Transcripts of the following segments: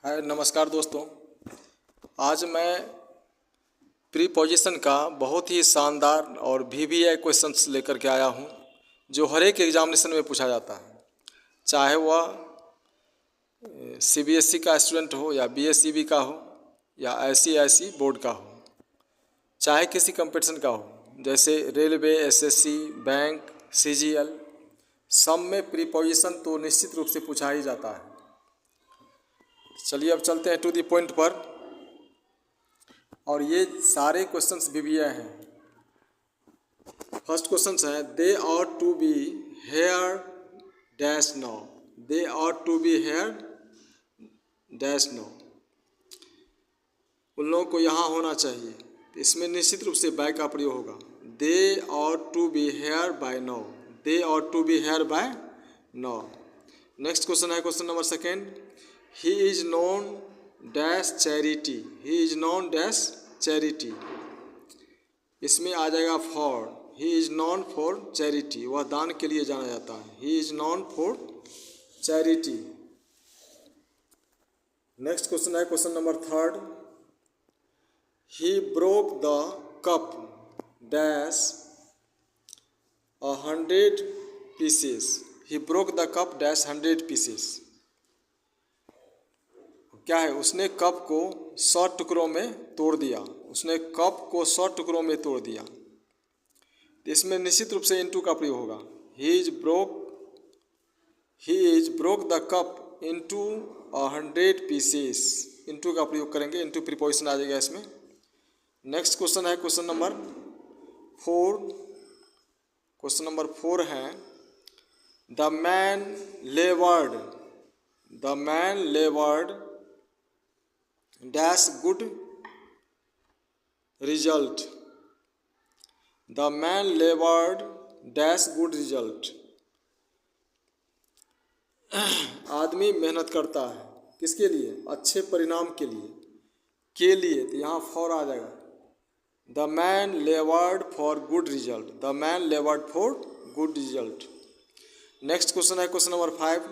हाय नमस्कार दोस्तों। आज मैं प्रीपोजिशन का बहुत ही शानदार और वीवीआई क्वेश्चंस लेकर के आया हूं, जो हर एक एग्जामिनेशन में पूछा जाता है, चाहे वह सीबीएसई का स्टूडेंट हो या बीएसईबी का हो या आईसीआईसी बोर्ड का हो, चाहे किसी कंपटीशन का हो, जैसे रेलवे, एसएससी, बैंक, सीजीएल, सब में प्रीपोजिशन तो निश्चित रूप से पूछा ही जाता है। चलिए अब चलते हैं टू दी पॉइंट पर। और ये सारे क्वेश्चंस वीवीआई हैं। फर्स्ट क्वेश्चन है, they ought to be here dash now. They ought to be here dash now. उन लोगों को यहाँ होना चाहिए। इसमें निश्चित रूप से बाय का प्रयोग होगा। They ought to be here by now. They ought to be here by now. Next question है question number second, he is known dash charity. He is known dash charity. इसमें आ जाएगा for. He is known for charity. वह दान के लिए जाना जाता है। He is known for charity. Next question है question number third, he broke the cup dash 100 pieces. He broke the cup dash 100 pieces. क्या है? उसने कप को 100 टुकड़ों में तोड़ दिया। उसने कप को 100 टुकड़ों में तोड़ दिया। इसमें निश्चित रूप से इनटू का प्रयोग होगा। He is broke the cup into 100 pieces. Into का प्रयोग करेंगे। इनटू प्रीपोजिशन आ जाएगा इसमें। नेक्स्ट क्वेश्चन है क्वेश्चन नंबर 4। क्वेश्चन नंबर 4 है, the man levered dash good result. The man levered dash good result. आदमी मेहनत करता है किसके लिए? अच्छे परिणाम के लिए। तो यहाँ फॉर आ जाएगा। The man levered for good result. The man levered for good result. Next question है question number 5,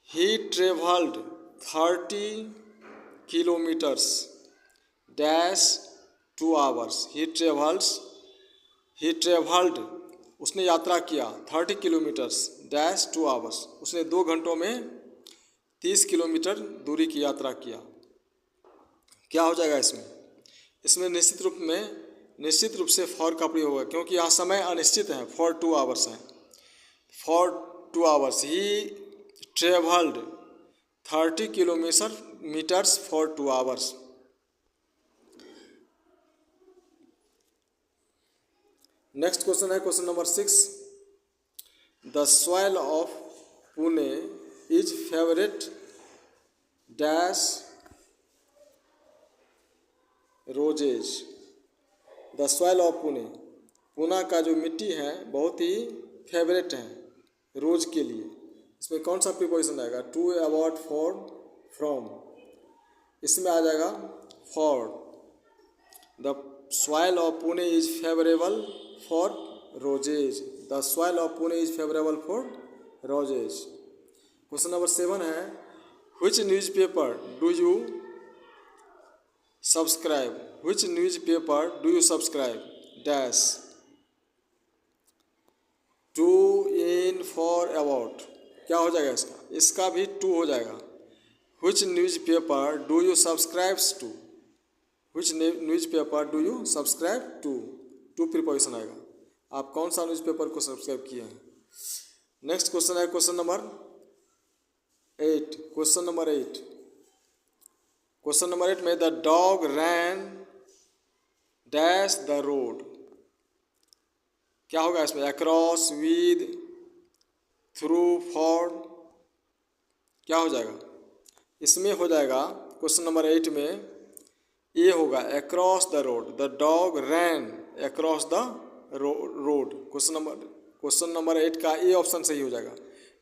he travelled 30 kilometres dash 2 hours. He travelled उसने यात्रा किया 30 किलोमीटर्स डैश 2 hours. उसने 2 घंटों में 30 किलोमीटर दूरी की यात्रा किया। क्या हो जाएगा इसमें? इसमें निश्चित रूप से फॉर का प्रयोग होगा, क्योंकि यहाँ समय अनिश्चित है। फॉर 2 hours है। For 2 hours he travelled 30 kilometres for 2 hours. Next question है question number 6, the soil of Pune is favourite dash roses. The soil of Pune. Pune का जो मिट्टी है बहुत ही फेवरेट है रोज के लिए। इसमें कौन सा प्रीपोजिशन आएगा? To, about, for, from. इसमें आ जाएगा for. The soil of Pune is favourable for roses. The soil of Pune is favourable for roses. Question number 7 है, which newspaper do you subscribe. Which newspaper do you subscribe dash to, in, for, about. क्या हो जाएगा इसका? इसका भी to हो जाएगा। Which newspaper do you subscribes to. Which newspaper do you subscribe to. To preposition आएगा। आप कौन सा न्यूज़पेपर को सब्सक्राइब किए हैं? नेक्स्ट क्वेश्चन है क्वेश्चन नंबर 8। क्वेश्चन नंबर 8 में, the dog ran dash the road. क्या होगा इसमें? Across, with, through, for. क्या हो जाएगा? इसमें हो जाएगा क्वेश्चन नंबर 8 में ये होगा, across the road. The dog ran across the road. Question number 8 का ए ऑप्शन सही हो जाएगा।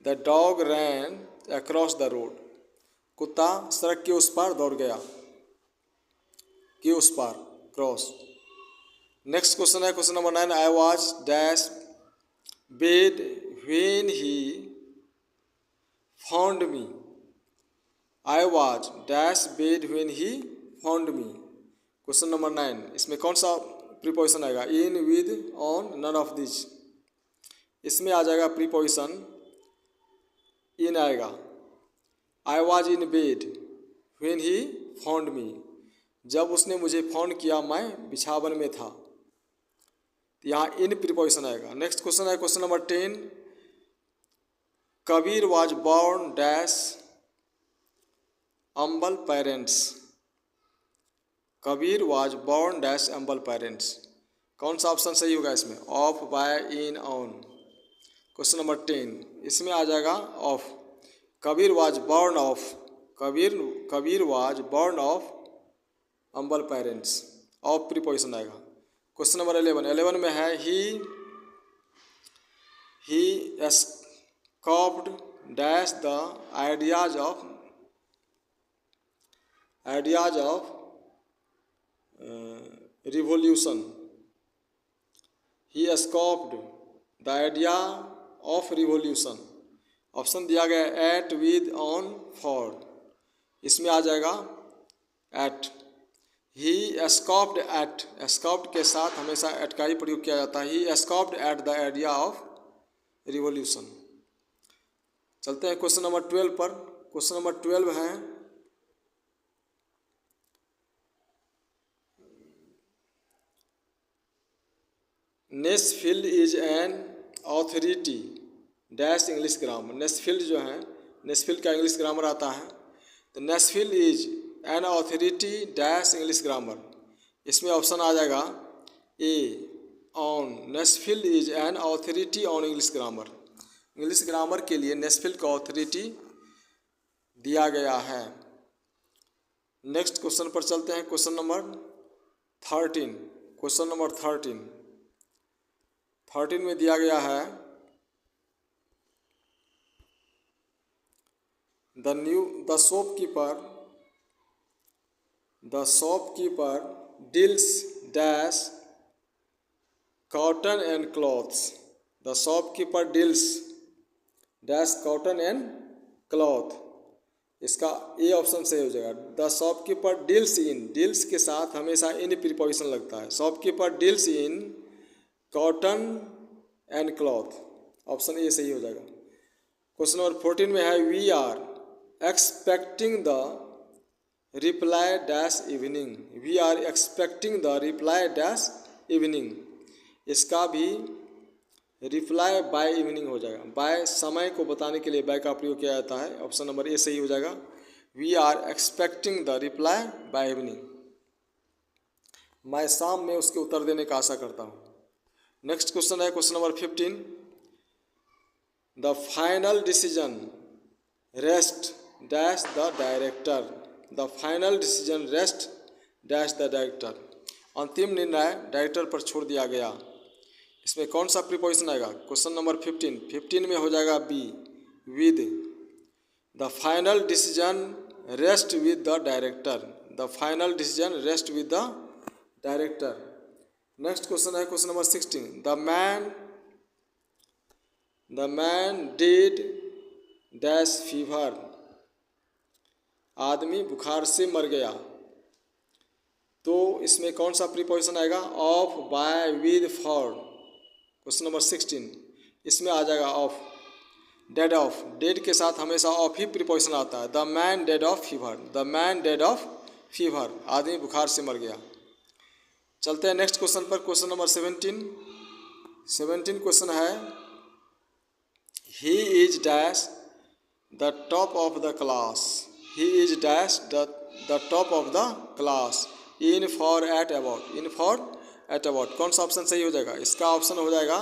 The dog ran across the road. कुत्ता सड़क के उस पार दौड़ गया। के उस पार, क्रॉस। नेक्स्ट क्वेश्चन है question number 9, I was dash bed when he found me. I was dash bed when he found me. Question number 9, इसमें कौन सा प्रीपोजिशन आएगा? इन, with, on, none of this. इसमें आ जाएगा प्रीपोजिशन इन आएगा। I was in bed when he found me, जब उसने मुझे फाउंड किया मैं बिछावन में था। तो यहाँ इन प्रीपोजिशन आएगा। नेक्स्ट क्वेश्चन है question number 10, Kabir was born dash humble parents. Kabir was born dash humble parents. कौन सा ऑप्शन सही होगा इसमें? Of, by, in, on. Question number 10, इसमें आ जाएगा of. Kabir was born of, Kabir was born of humble parents, of preposition आएगा। क्वेश्चन नंबर 11 में है he escaped dash the ideas of revolution. He escaped the idea of revolution. Option दिया गया eight, with, on, for. इसमें आ जाएगा eight. ही escaped eight, escaped के साथ हमेशा एट का ही प्रयोग किया जाता है। He escaped at the idea of revolution. चलते हैं क्वेश्चन नंबर 12 पर। क्वेश्चन नंबर 12 है Nesfield is an authority dash English grammar. Nesfield जो है, नेस्फील्ड का इंग्लिश ग्रामर आता है। तो Nesfield is an authority dash English grammar. इसमें ऑप्शन आ जाएगा A, on. Nesfield is an authority on English grammar. English grammar के लिए नेस्फील्ड को ऑथोरिटी दिया गया है। नेक्स्ट क्वेश्चन पर चलते हैं। Question number 13। क्वेश्चन नंबर 13 में दिया गया है the shopkeeper deals dash cotton and clothes. The shopkeeper deals dash cotton and cloth. इसका ए ऑप्शन सही हो जाएगा। The shopkeeper deals in, deals के साथ हमेशा इन प्रीपोजिशन लगता है। Shopkeeper deals in cotton and cloth. Option A सही हो जाएगा। क्वेश्चन नंबर 14 में है we are expecting the reply dash evening. We are expecting the reply dash evening. इसका भी रिप्लाई बाय इवनिंग हो जाएगा। बाय समय को बताने के लिए बाय का प्रयोग किया जाता है। ऑप्शन नंबर ए सही हो जाएगा। We are expecting the reply by evening. मैं शाम में उसके उत्तर देने का आशा करता हूँ। नेक्स्ट क्वेश्चन है question number 15। The final decision rest dash the director. The final decision rest dash the director. अंतिम निर्णय डायरेक्टर पर छोड़ दिया गया। इसमें कौन सा प्रीपोजिशन आएगा? क्वेश्चन नंबर 15 में हो जाएगा B, with. The final decision rest with the director. The final decision rest with the director. Next question है question number 16। The man did dash fever. आदमी बुखार से मर गया। तो इसमें कौन सा प्रीपोजिशन आएगा? Of, by, with, for. Question number 16 इसमें आ जाएगा ऑफ। डेड ऑफ, डेड के साथ हमेशा ऑफ ही प्रीपोजिशन आता है। The man dead of fever. The man dead of fever. आदमी बुखार से मर गया। चलते हैं नेक्स्ट क्वेश्चन पर। क्वेश्चन नंबर 17 क्वेश्चन है he is dash the top of the class. He is dash the top of the class in, for, at, about. In, for, at, about. कौन सा ऑप्शन सही हो जाएगा? इसका ऑप्शन हो जाएगा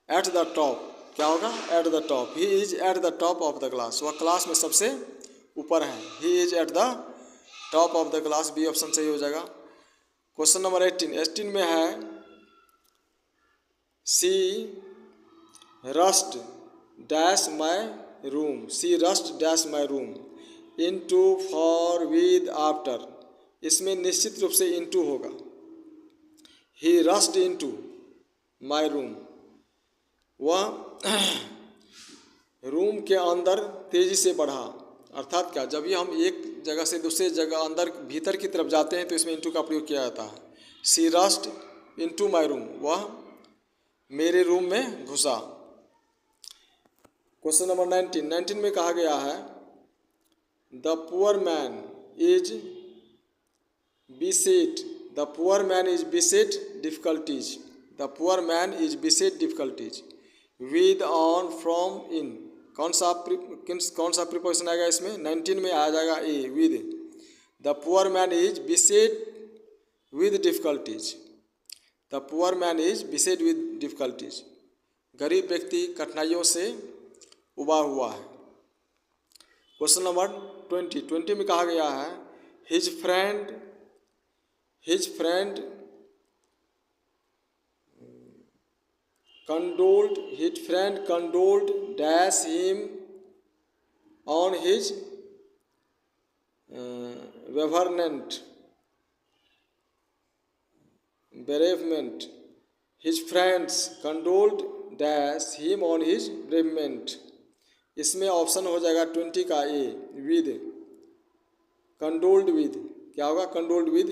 एट द टॉप। क्या होगा? At the top. He is at the top of the class. वह क्लास में सबसे ऊपर है। He is at the top of the class. B option सही हो जाएगा। क्वेश्चन नंबर 18 में है she rushed dash my room. She rushed dash my room into, for, with, after. इसमें निश्चित रूप से इनटू होगा। He rushed into my room. वह रूम के अंदर तेजी से बढ़ा। अर्थात क्या, जब भी हम एक जगह से दूसरे जगह अंदर भीतर की तरफ जाते हैं तो इसमें इनटू का प्रयोग किया जाता है। She rushed into my room, वह मेरे रूम में घुसा। क्वेश्चन नंबर 19 में कहा गया है the poor man is beset, the poor man is beset difficulties, the poor man is beset difficulties with, on, from, in। कौन सा प्रीपोजिशन आएगा इसमें? 19 में आ जाएगा ए, with। The poor man is beset with difficulties, the poor man is beset with difficulties, गरीब व्यक्ति कठिनाइयों से उबा हुआ है। क्वेश्चन नंबर 20 में कहा गया है his friend condoled dash him on his bereavement। His friends condoled dash him on his bereavement। इसमें ऑप्शन हो जाएगा 20 का ए, विद। कंडोल्ड विद क्या होगा? Condoled with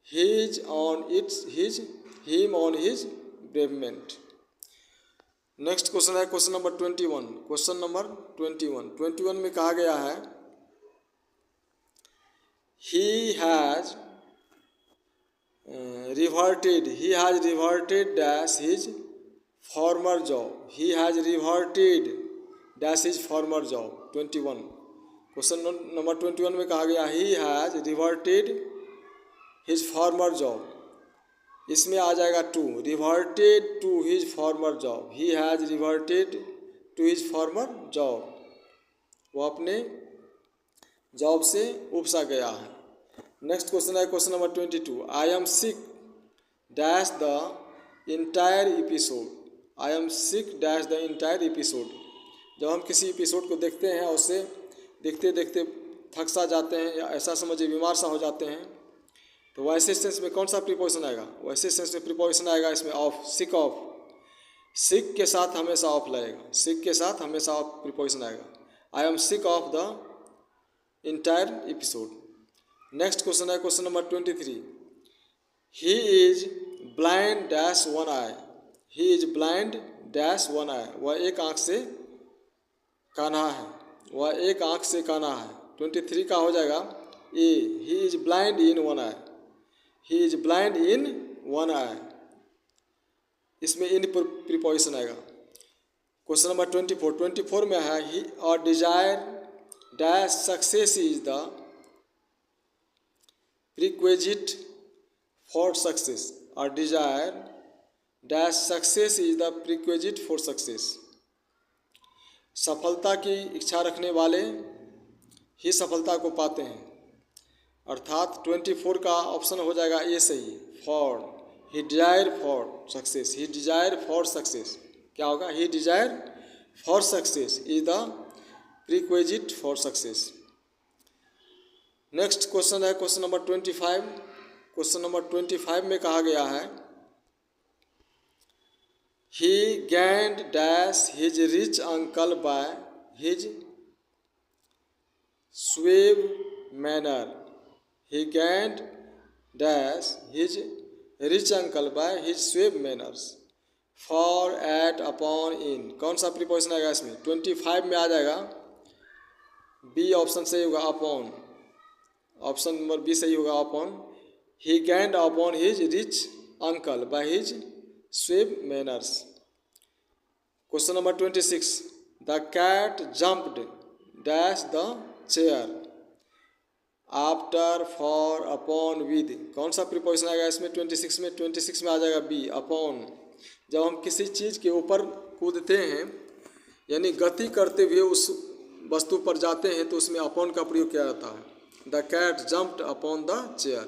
his him on his bereavement. Next question है क्वेश्चन नंबर 21 में कहा गया है he has reverted dash his former job, he has reverted dash his former job. 21 question number 21 में कहा गया he has reverted his former job, इसमें आ जाएगा to, reverted to his former job, he has reverted to his former job, वो अपने job से उपसा गया है। नेक्स्ट क्वेश्चन है question number 22 I am sick dash the entire episode, I am sick dash the entire episode. जब हम किसी एपिसोड को देखते हैं और उसे देखते देखते थक सा जाते हैं या ऐसा समझिए बीमार सा हो जाते हैं, तो वैसे सेंस में कौन सा प्रीपोजिशन आएगा? वैसे सेंस में प्रीपोजिशन आएगा इसमें ऑफ, सिक ऑफ। सिक के साथ हमेशा ऑफ लगेगा, सिक के साथ हमेशा ऑफ प्रीपोजिशन आएगा। I am sick of the entire episode. Next question है question number 23 he is blind dash one eye, he is blind dash one eye, वह एक आँख से कान्हा है, वह एक आँख से कान्हा है। 23 का हो जाएगा A, he is blind in one eye, he is blind in one eye, इसमें इन प्रीपोजिशन आएगा। क्वेश्चन नंबर 24 में है he our desire dash success is the prerequisite for success, our desire dash success is the prerequisite for success, सफलता की इच्छा रखने वाले ही सफलता को पाते हैं। अर्थात 24 का ऑप्शन हो जाएगा ए सही, for, he desire for success, he desire for success क्या होगा? He desire for success is the prerequisite for success. Next question है क्वेश्चन नंबर 25। क्वेश्चन नंबर 25 में कहा गया है he gained dash his rich uncle by his suave manner, he gained dash his rich uncle by his suave manners, for, at, upon, in। कौन सा preposition आएगा इसमें? 25 में आ जाएगा बी ऑप्शन सही होगा, अपॉन, ऑप्शन नंबर बी सही होगा, upon. he gained upon his rich uncle by his suave manners। Question number 26 the cat jumped dash the chair, after, for, upon, with. कौन सा प्रीपोजिशन आएगा इसमें? 26 में आ जाएगा बी, अपॉन। जब हम किसी चीज़ के ऊपर कूदते हैं यानी गति करते हुए उस वस्तु पर जाते हैं तो उसमें अपॉन का प्रयोग किया जाता है। The cat jumped upon the chair,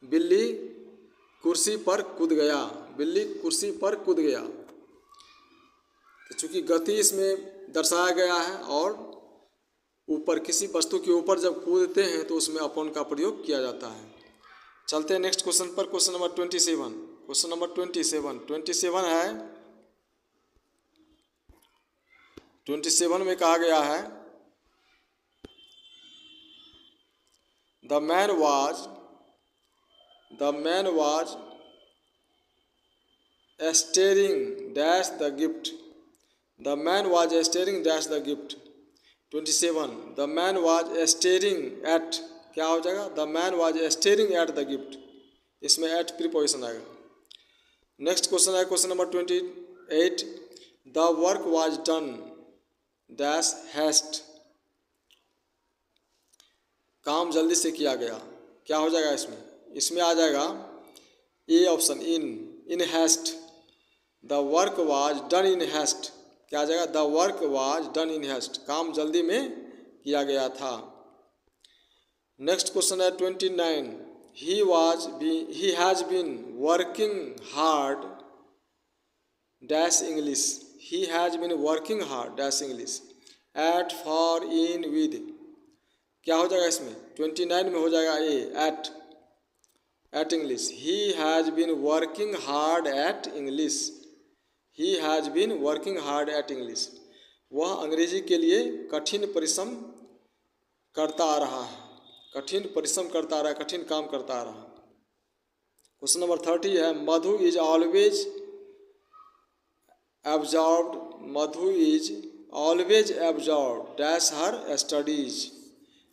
बिल्ली कुर्सी पर कूद गया, बिल्ली कुर्सी पर कूद गया। तो चूँकि गति इसमें दर्शाया गया है और ऊपर किसी वस्तु के ऊपर जब कूदते हैं तो उसमें अपॉन का प्रयोग किया जाता है। चलते हैं नेक्स्ट क्वेश्चन पर, क्वेश्चन नंबर 27। क्वेश्चन नंबर 27 है 27 में कहा गया है the man was staring dash the gift. The man was staring dash the gift. 27. The man was staring at, क्या हो जाएगा? The man was staring at the gift. इसमें at प्रीपोजिशन आएगा. नेक्स्ट क्वेश्चन है question number 28. The work was done dash haste. काम जल्दी से किया गया. क्या हो जाएगा इसमें? इसमें आ जाएगा A option, in haste. The work was done in haste. क्या आ जाएगा? The work was done in haste. काम जल्दी में किया गया था. नेक्स्ट क्वेश्चन है 29. He has been working hard dash English. He has been working hard dash English at for in with. क्या हो जाएगा इसमें? 29 में हो जाएगा A at English. He has been working hard at English. He has been working hard at English. वह अंग्रेजी के लिए कठिन परिश्रम करता आ रहा है. कठिन परिश्रम करता आ रहा है, कठिन काम करता आ रहा है. क्वेश्चन नंबर 30 है. Madhu is always absorbed. Madhu is always absorbed dash her studies.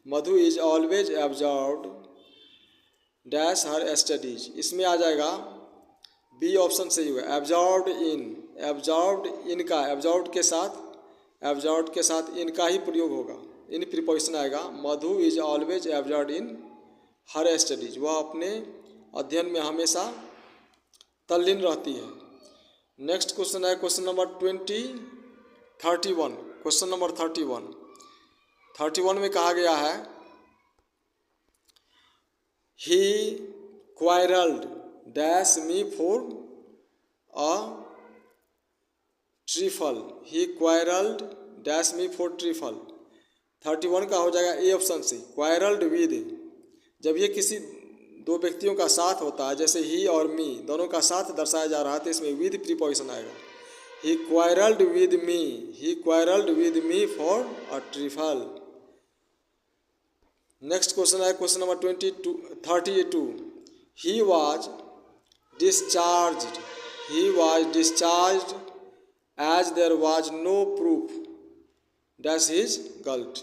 Madhu is always absorbed dash her studies. इसमें आ जाएगा बी ऑप्शन सही हुआ. एब्जॉर्ब्ड इन. एब्जॉर्ब्ड इन का एब्जॉर्ब्ड के साथ इनका ही प्रयोग होगा. इन प्रीपोजिशन आएगा. Madhu is always absorbed in her studies. वह अपने अध्ययन में हमेशा तल्लीन रहती है. नेक्स्ट क्वेश्चन है क्वेश्चन नंबर 31. क्वेश्चन नंबर 31 में कहा गया है he quarrelled dash me for a trifle. He quarrelled dash me for trifle. 31 का हो जाएगा ए ऑप्शन से क्वारल्ड विद. जब ये किसी दो व्यक्तियों का साथ होता है, जैसे ही और मी दोनों का साथ दर्शाया जा रहा है, तो इसमें विद प्रीपोजिशन आएगा. He quarrelled with me. He quarrelled with me for a trifle. Next question है question number 32. He was discharged as there was no proof dash his guilt.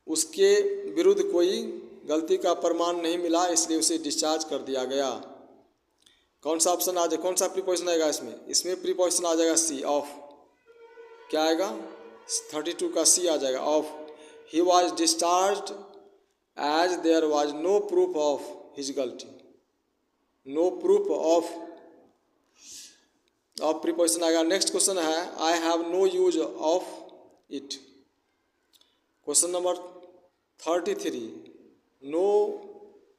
उसके विरुद्ध कोई गलती का प्रमाण नहीं मिला, इसलिए उसे डिस्चार्ज कर दिया गया. कौन सा ऑप्शन आ जाए, कौन सा प्रीपोजिशन आएगा इसमें? इसमें प्रीपोजिशन आ जाएगा सी ऑफ. क्या आएगा? 32 का सी आ जाएगा of. He was discharged as there was no proof of his गलती. नो प्रूफ ऑफ प्रीपोजिशन आएगा. नेक्स्ट क्वेश्चन है I have no use of it. Question number 33. No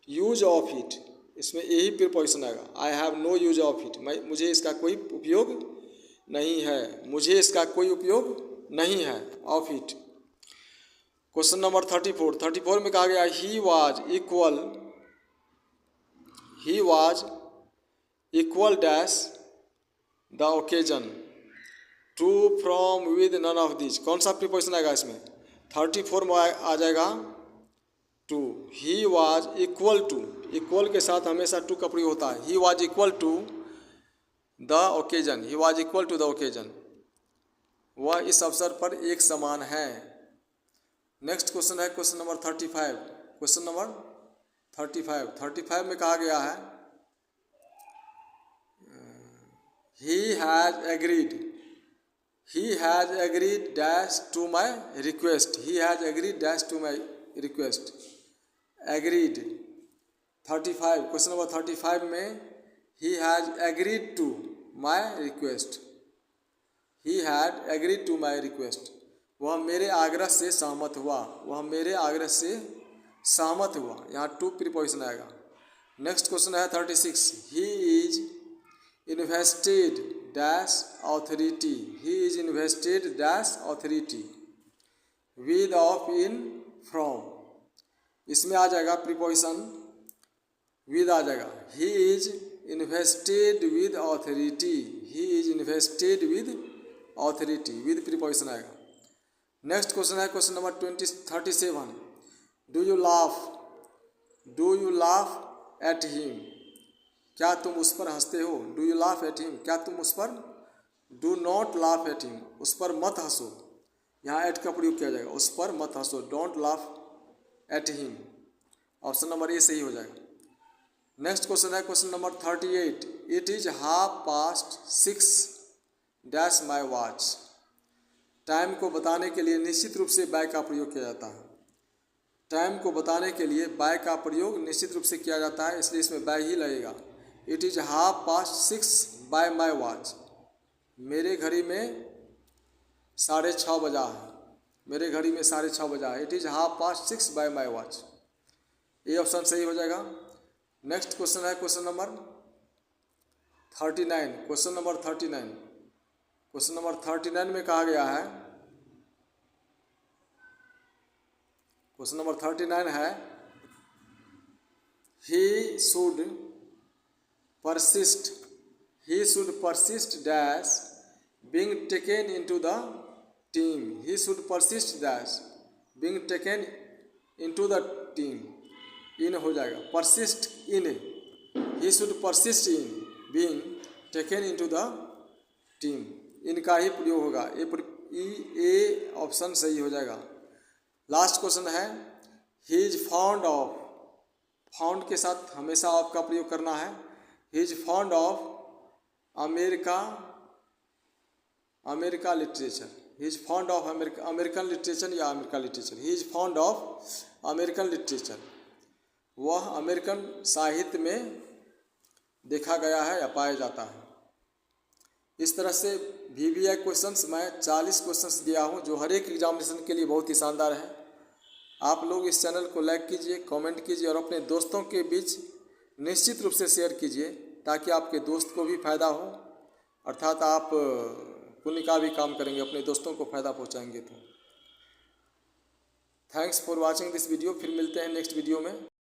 use of it. इसमें यही प्रीपोजिशन आएगा. I have no use of it. मुझे इसका कोई उपयोग नहीं है. मुझे इसका कोई उपयोग नहीं है ऑफ इट. क्वेश्चन नंबर 34 में कहा गया he was equal dash the occasion to from with none of this. कौन सा प्रीपोजिशन आएगा इसमें? 34 में आ जाएगा to. He was equal to. Equal के साथ हमेशा टू का प्रयोग होता है. He was equal to the occasion. He was equal to the occasion. वह इस अवसर पर एक समान है. नेक्स्ट क्वेश्चन है क्वेश्चन नंबर 35. क्वेश्चन नंबर 35 में कहा गया है He has agreed dash to my request. He has agreed dash to my request. Agreed. 35. Question number 35 में he has agreed to my request. He had agreed to my request. वह मेरे आग्रह से सहमत हुआ. वह मेरे आग्रह से सहमत हुआ. यहाँ टू प्रीपोजिशन आएगा. नेक्स्ट क्वेश्चन है 36. He is invested dash authority. He is invested dash authority with of in from. इसमें आ जाएगा प्रीपोजिशन with आ जाएगा. He is invested with authority. He is invested with authority with preposition आएगा. Next question है question number 37. Do you laugh at him, क्या तुम उस पर हंसते हो। Do you laugh at him, क्या तुम उस पर। Do not laugh at him, उस पर मत हंसो, यहाँ एट का प्रयोग किया जाएगा, उस पर मत हंसो। Don't laugh at him, option number A सही हो जाएगा। नेक्स्ट क्वेश्चन है question number 38। It is 6:30 dash my watch. Time को बताने के लिए निश्चित रूप से बाय का प्रयोग किया जाता है। टाइम को बताने के लिए बाय का प्रयोग निश्चित रूप से किया जाता है, इसलिए इसमें बाय ही लगेगा। It is 6:30 bye my watch, मेरे घड़ी में 6:30 बजा है, मेरे घड़ी में 6:30 बजा है। It is 6:30 bye my watch, ये ऑप्शन सही हो जाएगा। नेक्स्ट क्वेश्चन है क्वेश्चन नंबर 39। क्वेश्चन नंबर 39 में कहा गया है, क्वेश्चन नंबर 39 है he should persist dash being taken into the team। he should persist dash being taken into the team, इन हो जाएगा, persist in, he should persist in being taken into the team, इनका ही प्रयोग होगा। ए option सही हो जाएगा। Last question है he is fond of, found के साथ हमेशा ऑफ का प्रयोग करना है। He is fond of America literature, he is fond of American literature या America literature. He is fond of American literature, वह अमेरिकन साहित्य में देखा गया है या पाया जाता है। इस तरह से VBI क्वेश्चंस मैं 40 क्वेश्चंस दिया हूं, जो हर एक एग्जामिनेशन के लिए बहुत ही शानदार है। आप लोग इस चैनल को लाइक कीजिए, कमेंट कीजिए और अपने दोस्तों के बीच निश्चित रूप से शेयर कीजिए, ताकि आपके दोस्त को भी फायदा हो, अर्थात आप पुण्य का भी काम करेंगे, अपने दोस्तों को फायदा पहुंचाएंगे। तो thanks for watching this video, फिर मिलते हैं नेक्स्ट वीडियो में।